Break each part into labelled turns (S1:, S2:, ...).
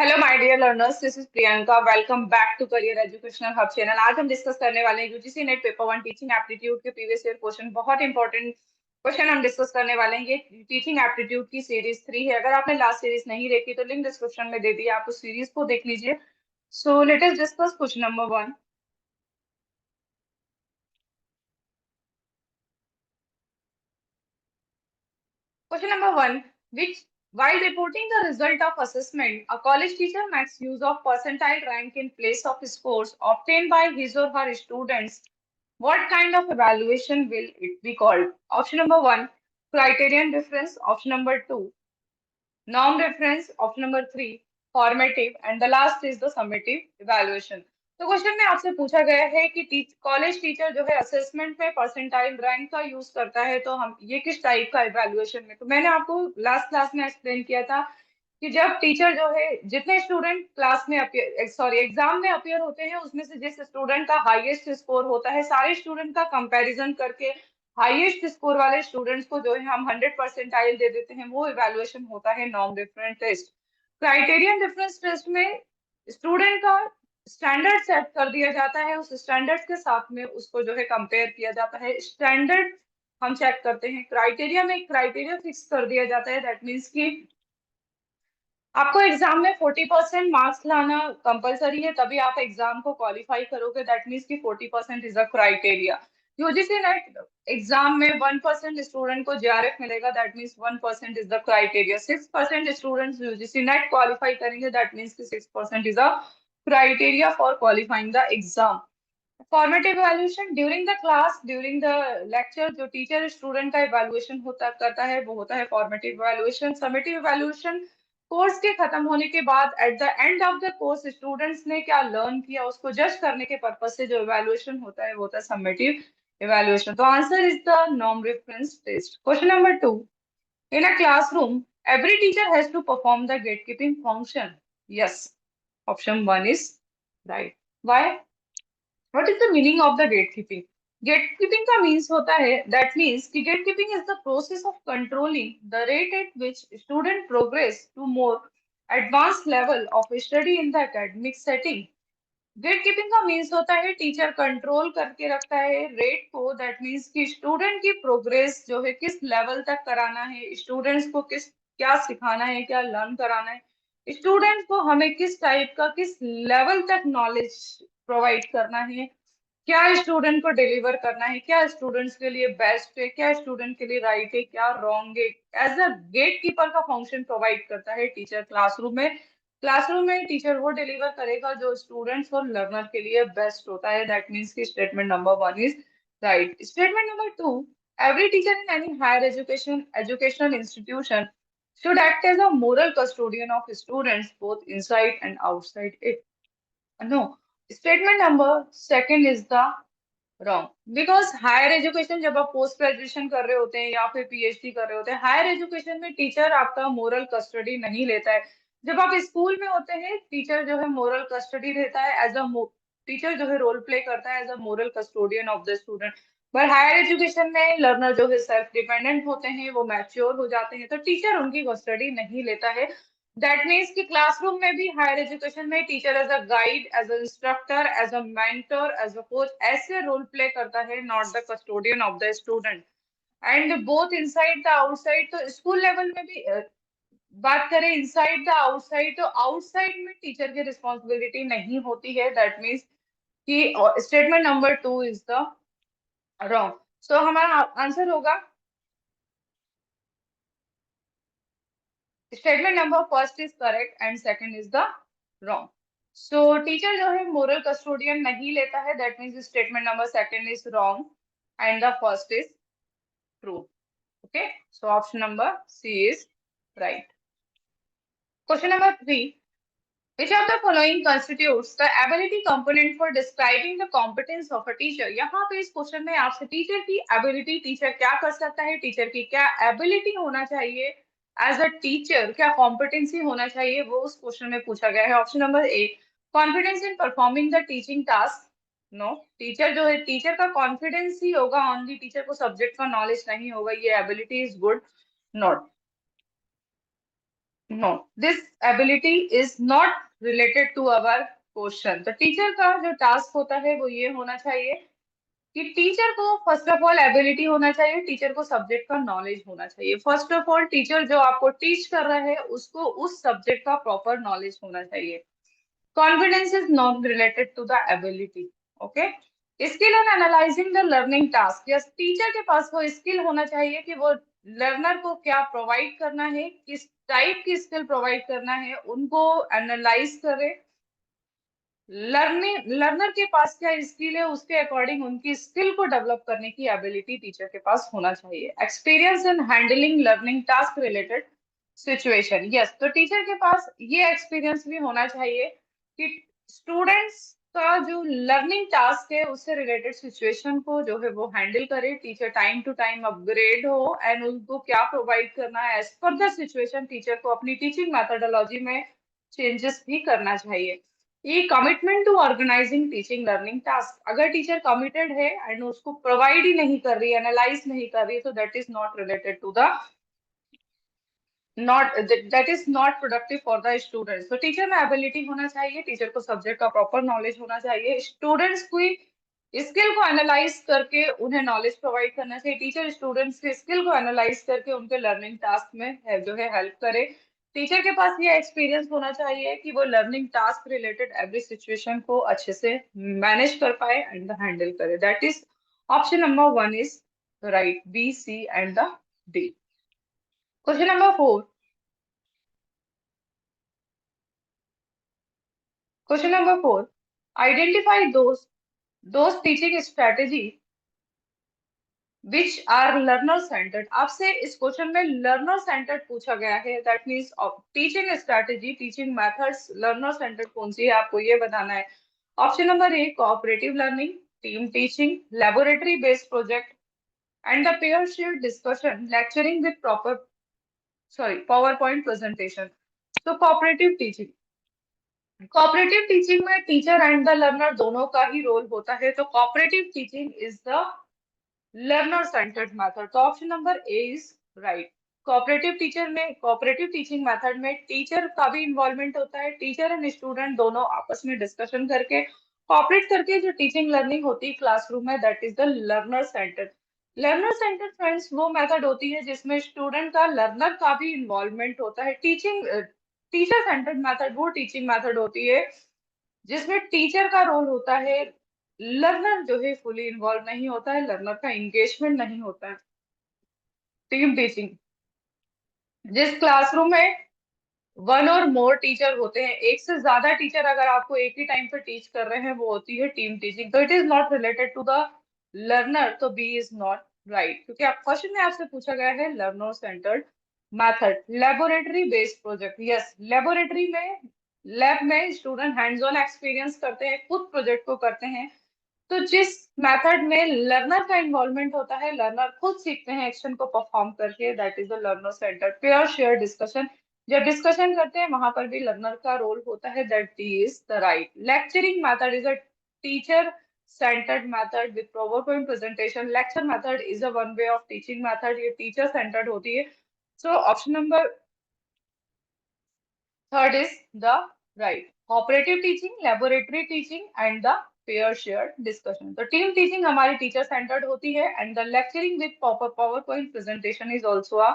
S1: Hello my dear learners, this is Priyanka. Welcome back to career educational hub channel. आज हम discuss करने वाले हैं UGC NET paper one teaching aptitude के previous year question. बहुत important question हम discuss करने वाले हैं। ये टीचिंग एप्टीट्यूड की सीरीज 3 है। अगर आपने लास्ट सीरीज नहीं देखी तो लिंक डिस्क्रिप्शन में दे दिया, आप उस सीरीज को देख लीजिए। So let us discuss question number one. Question number one, which while reporting the result of assessment, a college teacher makes use of percentile rank in place of scores obtained by his or her students. What kind of evaluation will it be called? Option number one, criterion difference. Option number two, norm reference. Option number three, formative. And the last is the summative evaluation. तो question में आपसे पूछा गया है कि college teacher जो है assessment में परसेंटाइल रैंक का यूज करता है, तो हम ये किस टाइप का इवैल्यूएशन में। तो मैंने आपको लास्ट क्लास में एक्सप्लेन किया था कि जब टीचर जो है जितने स्टूडेंट क्लास में अपियर सॉरी एग्जाम में अपियर होते हैं, उसमें से जिस स्टूडेंट का हाईएस्ट स्कोर होता है, सारे स्टूडेंट का कंपैरिजन करके हाईएस्ट स्कोर वाले स्टूडेंट्स को जो है हम 100% दे देते हैं। वो इवैल्यूएशन होता है norm difference test. Criterion difference test में स्टूडेंट का स्टैंडर्ड सेट कर दिया जाता है, उस स्टैंडर्ड के साथ में उसको जो है कंपेयर किया जाता है। स्टैंडर्ड हम चेक करते हैं, क्राइटेरिया में क्राइटेरिया फिक्स कर दिया जाता है। दैट मीन्स कि आपको एग्जाम में 40% मार्क्स लाना कंपलसरी है, तभी आप एग्जाम को क्वालिफाई करोगे। दैट मीन्स कि 40% is a criteria. UGC net exam में 1% स्टूडेंट को जेआरएफ मिलेगा। That means 1% is the criteria. 6% students UGC net qualify करेंगे। दैट मीन्स कि 6% is a criteria for qualifying the exam. Formative evaluation during the class, during the lecture, जो teacher student का evaluation होता करता है वो होता है formative evaluation. Summative evaluation course के खत्म होने के बाद at the end of the course students ने क्या लर्न किया उसको जज करने के पर्पज से जो इवैल्यूएशन होता है वो होता है समेटिव इवैल्यूएशन। तो answer is the norm reference test. Question number two, in a classroom every teacher has to perform the gatekeeping function. Yes, option one is right. Why? What is the meaning of the gatekeeping? Gatekeeping का means होता है, that means कि gatekeeping is the process of controlling the rate at which student progress to more advanced level of study in the academic setting. Gate keeping का means होता है teacher control करके रखता है रेट को। दैट मीन्स कि student की progress जो है किस लेवल तक कराना है, स्टूडेंट्स को किस क्या सिखाना है, क्या लर्न कराना है, स्टूडेंट्स को हमें किस टाइप का किस लेवल तक नॉलेज प्रोवाइड करना है, क्या स्टूडेंट को डिलीवर करना है, क्या स्टूडेंट्स के लिए बेस्ट है, क्या स्टूडेंट के लिए राइट है, क्या रॉन्ग है। एज अ गेट कीपर का फंक्शन प्रोवाइड करता है टीचर क्लासरूम में। क्लासरूम में टीचर वो डिलीवर करेगा जो स्टूडेंट्स और लर्नर के लिए बेस्ट होता है। दैट मीन्स की statement number one is right. Statement number two, every teacher in any higher education educational institution should act as a moral custodian of students both inside and outside it. No, statement number second is the wrong, because higher education जब आप post graduation कर रहे होते हैं या फिर PhD कर रहे होते हैं, हायर एजुकेशन में टीचर आपका मोरल कस्टडी नहीं लेता है। जब आप स्कूल में होते हैं टीचर जो है मोरल कस्टडी रहता है, एज अ टीचर जो है रोल प्ले करता है as a moral custodian of the student. पर हायर एजुकेशन में लर्नर जो है सेल्फ डिपेंडेंट होते हैं, वो मैच्योर हो जाते हैं, तो टीचर उनकी कस्टडी नहीं लेता है। दैट मीन्स कि क्लासरूम में भी हायर एजुकेशन में teacher as a guide, as a instructor, as a mentor, as a coach ऐसे रोल प्ले करता है, not the custodian of the student. And both inside the outside, तो school level में भी बात करें इनसाइड द आउटसाइड, तो outside में टीचर की रिस्पॉन्सिबिलिटी नहीं होती है। दैट मीन्स कि statement number two is the wrong. So हमारा आंसर होगा statement number first is correct and second is the wrong. So teacher जो है मोरल कस्टोडियन नहीं लेता है। That means statement number second is wrong and the first is true. Okay, so option number C is right. Question number three, which of the following constitutes the ability component for describing the competence of a teacher? यहाँ पे इस क्वेश्चन में आपसे teacher की ability, teacher क्या कर सकता है, टीचर की क्या एबिलिटी होना चाहिए एज अ टीचर, क्या कॉम्पिटेंसी होना चाहिए, वो उस क्वेश्चन में पूछा गया है। Option number A, confidence in performing the teaching task. No, teacher जो है टीचर का कॉन्फिडेंस ही होगा ऑनली, टीचर को सब्जेक्ट का नॉलेज नहीं होगा, ये ability is good not. No, this ability is not related to our question. तो टीचर का जो टास्क होता है वो ये होना चाहिए कि टीचर को फर्स्ट ऑफ ऑल एबिलिटी होना चाहिए, टीचर को सब्जेक्ट का नॉलेज होना चाहिए। फर्स्ट ऑफ ऑल टीचर जो आपको टीच कर रहा है उसको उस सब्जेक्ट का प्रॉपर नॉलेज होना चाहिए। Confidence is not related to the ability. Okay, skill in analysing the learning task, yes teacher के पास वो स्किल होना चाहिए कि वो लर्नर को क्या प्रोवाइड करना है, किस टाइप की स्किल प्रोवाइड करना है, उनको एनालाइज करे। लर्नर के पास क्या स्किल है उसके अकॉर्डिंग उनकी स्किल को डेवलप करने की एबिलिटी टीचर के पास होना चाहिए। Experience in handling learning task related situation, yes तो टीचर के पास ये एक्सपीरियंस भी होना चाहिए कि स्टूडेंट्स का जो लर्निंग टास्क है उससे रिलेटेड सिचुएशन को जो है वो हैंडल करे। Teacher time to time upgrade हो एंड उनको क्या प्रोवाइड करना है as per the situation teacher को अपनी टीचिंग मेथोडोलॉजी में चेंजेस भी करना चाहिए। ये commitment to organising teaching learning task, अगर टीचर कमिटेड है एंड उसको प्रोवाइड ही नहीं कर रही, एनालाइज नहीं कर रही, तो that is not related to the not that is not productive for the students. तो टीचर में एबिलिटी होना चाहिए, टीचर को सब्जेक्ट का प्रॉपर नॉलेज होना चाहिए, स्टूडेंट्स की स्किल को एनालाइज करके उन्हें नॉलेज प्रोवाइड करना चाहिए, टीचर स्टूडेंट्स की स्किल को एनालाइज करके उनके लर्निंग टास्क में जो है हेल्प करे। टीचर के पास ये एक्सपीरियंस होना चाहिए कि वो learning task related every situation को अच्छे से मैनेज कर पाए एंड हैंडल करे। That is option number one is right, B C and the D. Question number four, question number four, identify those teaching strategy which are learner centred. आपसे इस क्वेश्चन में लर्नर सेंटर्ड पूछा गया है, that means teaching strategy, teaching methods learner centred कौन सी है आपको ये बताना है। Option number A cooperative learning, team teaching, laboratory based project and the pair share discussion, lecturing with proper sorry power point presentation. तो कोऑपरेटिव टीचिंग, कोऑपरेटिव टीचिंग में teacher and the learner दोनों का ही रोल होता है, तो cooperative teaching is the learner centred method. तो option number A is right. Cooperative teaching method में टीचर का भी इन्वॉल्वमेंट होता है, टीचर एंड स्टूडेंट दोनों आपस में डिस्कशन करके कोऑपरेट करके जो टीचिंग लर्निंग होती है क्लासरूम में, that is the learner centred. Learner centred friends वो मेथड होती है जिसमें स्टूडेंट का लर्नर का भी इन्वॉल्वमेंट होता है। टीचिंग टीचर सेंटर्ड मेथड वो टीचिंग मेथड होती है जिसमें टीचर का रोल होता है, लर्नर जो है फुली इन्वॉल्व नहीं होता है, लर्नर का एंगेजमेंट नहीं होता है। टीम टीचिंग, जिस क्लासरूम में वन और मोर टीचर होते हैं, एक से ज्यादा टीचर अगर आपको एक ही टाइम पे टीच कर रहे हैं, वो होती है टीम टीचिंग। तो it is not related to the learner, तो बी इज नॉट राइट, क्योंकि आप क्वेश्चन में आपसे पूछा गया है learner centred method. Laboratory based project, yes laboratory में लैब में स्टूडेंट हैंड्स ऑन एक्सपीरियंस करते हैं, खुद प्रोजेक्ट को करते हैं। तो जिस मेथड में लर्नर का इन्वॉल्वमेंट होता है, लर्नर खुद सीखते हैं एक्शन को परफॉर्म करके, that is the learner centre. Pair share discussion, जब डिस्कशन करते हैं वहां पर भी लर्नर का रोल होता है, that is the right. Lecturing method is a teacher centered method with PowerPoint presentation. Lecture method is a one way of teaching method, ये टीचर सेंटर्ड होती है। So option number third is the right, cooperative teaching, laboratory teaching and the pair share discussion. तो team teaching हमारी teacher centred होती है and the lecturing with power point presentation is also a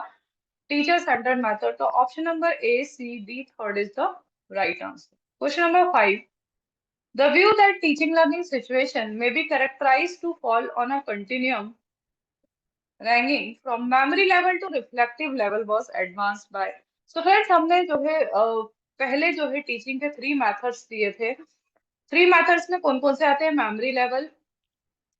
S1: teacher centred method. तो option number A C D third is the right answer. Question number five, the view that teaching learning situation may be characterized to fall on a continuum ranging from memory level to reflective level was advanced by। so friends हमने जो है पहले जो है teaching के three methods दिए थे। Three methods में कौन कौन से आते हैं, memory level,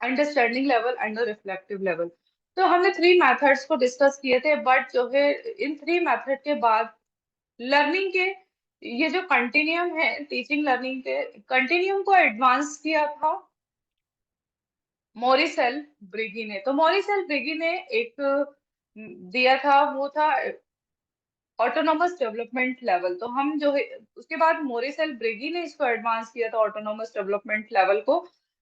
S1: understanding level and reflective level. तो हमने थ्री मेथड्स को डिस्कस किए थे, बट जो है इन थ्री मेथड के बाद लर्निंग के ये जो कंटिन्यूम है टीचिंग लर्निंग के कंटिन्यूम को एडवांस किया था मोरिसेल ब्रिगी ने। तो मोरिसेल ब्रिगी ने एक दिया था, वो था ऑटोनोमस डेवलपमेंट लेवल। तो हम जो है उसके बाद मोरिसेल ब्रिगी ने इसको एडवांस किया था ऑटोनोमस डेवलपमेंट लेवल को।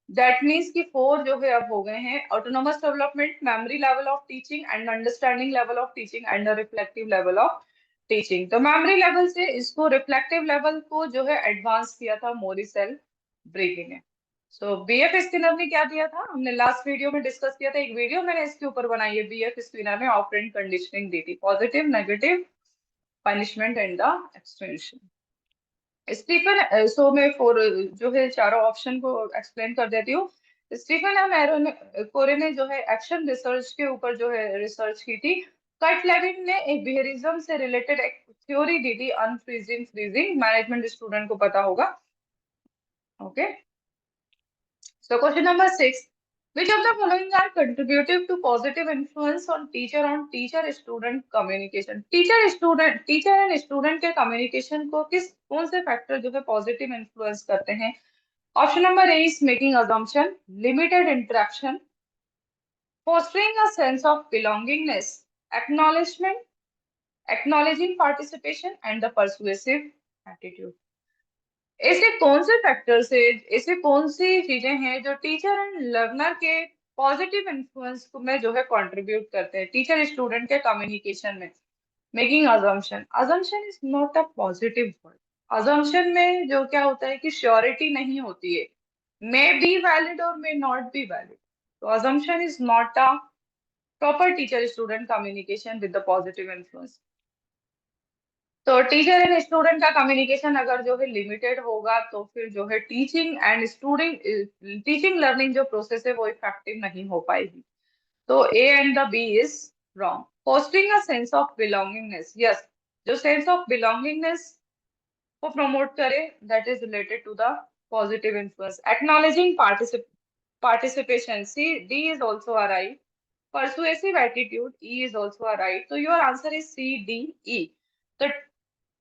S1: दैट मीन्स कि फोर जो है अब हो गए हैं, autonomous development, memory level of teaching and understanding level of teaching and reflective level of teaching. तो मेमोरी लेवल से इसको रिफ्लेक्टिव लेवल को जो है एडवांस किया था मोरिसेल ब्रेगी ने। सो बीएफ स्किनर ने क्या दिया था, हमने लास्ट वीडियो में डिस्कस किया था, एक वीडियो मैंने इसके ऊपर बनाई है, बीएफ स्किनर ने ऑपरेंट कंडीशनिंग दी थी, positive, negative, punishment and the extension. Stephen सो में फोर जो है चारों ऑप्शन को एक्सप्लेन कर देती हूँ। स्टीफन एम एरोन कोरे ने जो है एक्शन रिसर्च के ऊपर जो है रिसर्च की थी। कर्ट लेविन ने एक बिहेवियरिज्म से रिलेटेड एक थ्योरी दी थी, अनफ्रीजिंग फ्रीजिंग, मैनेजमेंट स्टूडेंट को पता होगा। Okay, so question number 6, which of the following are contributive to positive influence on teacher student communication? Teacher and student के कम्युनिकेशन को कौन से फैक्टर जो है पॉजिटिव इन्फ्लुएंस करते हैं? Option number A is making assumption, limited interaction, fostering a sense of belongingness, acknowledgement, acknowledging participation and the persuasive attitude। ऐसे कौन से फैक्टर्स है, ऐसे कौन सी चीजें हैं जो टीचर एंड लर्नर के पॉजिटिव इन्फ्लुएंस में जो है कंट्रीब्यूट करते हैं टीचर स्टूडेंट के कम्युनिकेशन में? Making assumption, assumption is not a positive word. Assumption में जो क्या होता है कि श्योरिटी नहीं होती है, मे बी वैलिड और मे नॉट बी वैलिड। तो assumption is not a proper teacher student communication with the positive influence. तो टीचर एंड स्टूडेंट का कम्युनिकेशन अगर जो है लिमिटेड होगा तो फिर जो है टीचिंग लर्निंग जो प्रोसेस है वो इफेक्टिव नहीं हो पाएगी। तो A and the B is wrong. Fostering a sense of belongingness, yes, जो सेंस ऑफ बिलोंगिंगनेस को प्रमोट करे, that is related to the positive influence. Acknowledging participation, C D is also a right. Persuasive attitude, E is also a right. तो your answer is C D E. तो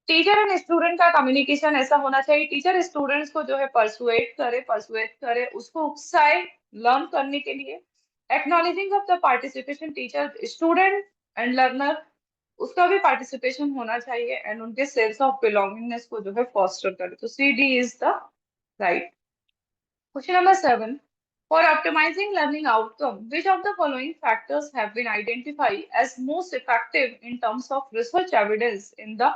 S1: teacher and student का कम्युनिकेशन ऐसा होना चाहिए, teacher students को जो है परसुएट करे, उसको उकसाए लर्न करने के लिए। Acknowledging of the participation, teacher student and learner उसका भी पार्टिसिपेशन होना चाहिए, एंड उनके सेंस ऑफ बिलोंगिंगनेस को जो है फॉस्टर करे। तो C D is the right. Question number 7, for optimizing learning outcome, which of the following factors have been identified as most effective in terms of research evidence in the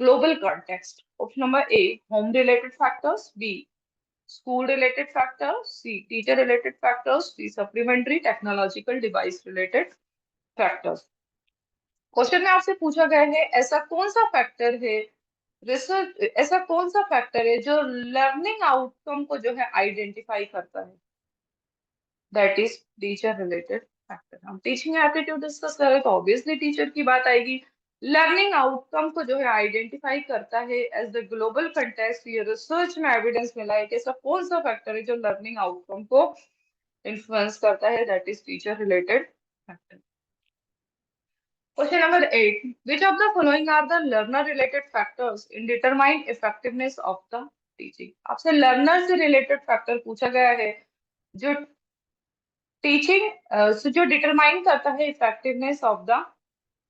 S1: global context? Option number A, home related factors, B, school related factors, C, teacher related factors, D, supplementary technological device related factors। Question में आपसे पूछा गया है ऐसा कौन सा factor है, research ऐसा कौन सा फैक्टर है जो लर्निंग आउटकम को जो है आइडेंटिफाई करता है? That is teacher related factor. हम टीचिंग एप्टीट्यूड डिस्कस कर रहे हैं तो ऑब्वियसली टीचर की बात आएगी। लर्निंग आउटकम को जो है आइडेंटिफाई करता है एज द ग्लोबल कंटेक्स्ट, ये रिसर्च में एविडेंस मिला है कि ऐसा कौन सा फैक्टर है जो लर्निंग आउटकम को इन्फ्लुएंस करता है, that is teacher related factor. Question number 8. Which of the following are the learner related factors in determine effectiveness of the teaching? आपसे learner से related factor पूछा गया है जो टीचिंग से जो डिटरमाइन करता है effectiveness of the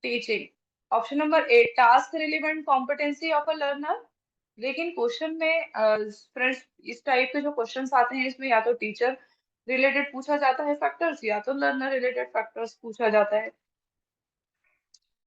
S1: teaching. Option number A, task relevant competency of a learner. लेकिन क्वेश्चन में फ्रेंड्स इस टाइप के जो क्वेश्चंस आते हैं इसमें या तो टीचर रिलेटेड पूछा जाता है फैक्टर्स या तो लर्नर रिलेटेड फैक्टर्स पूछा जाता है।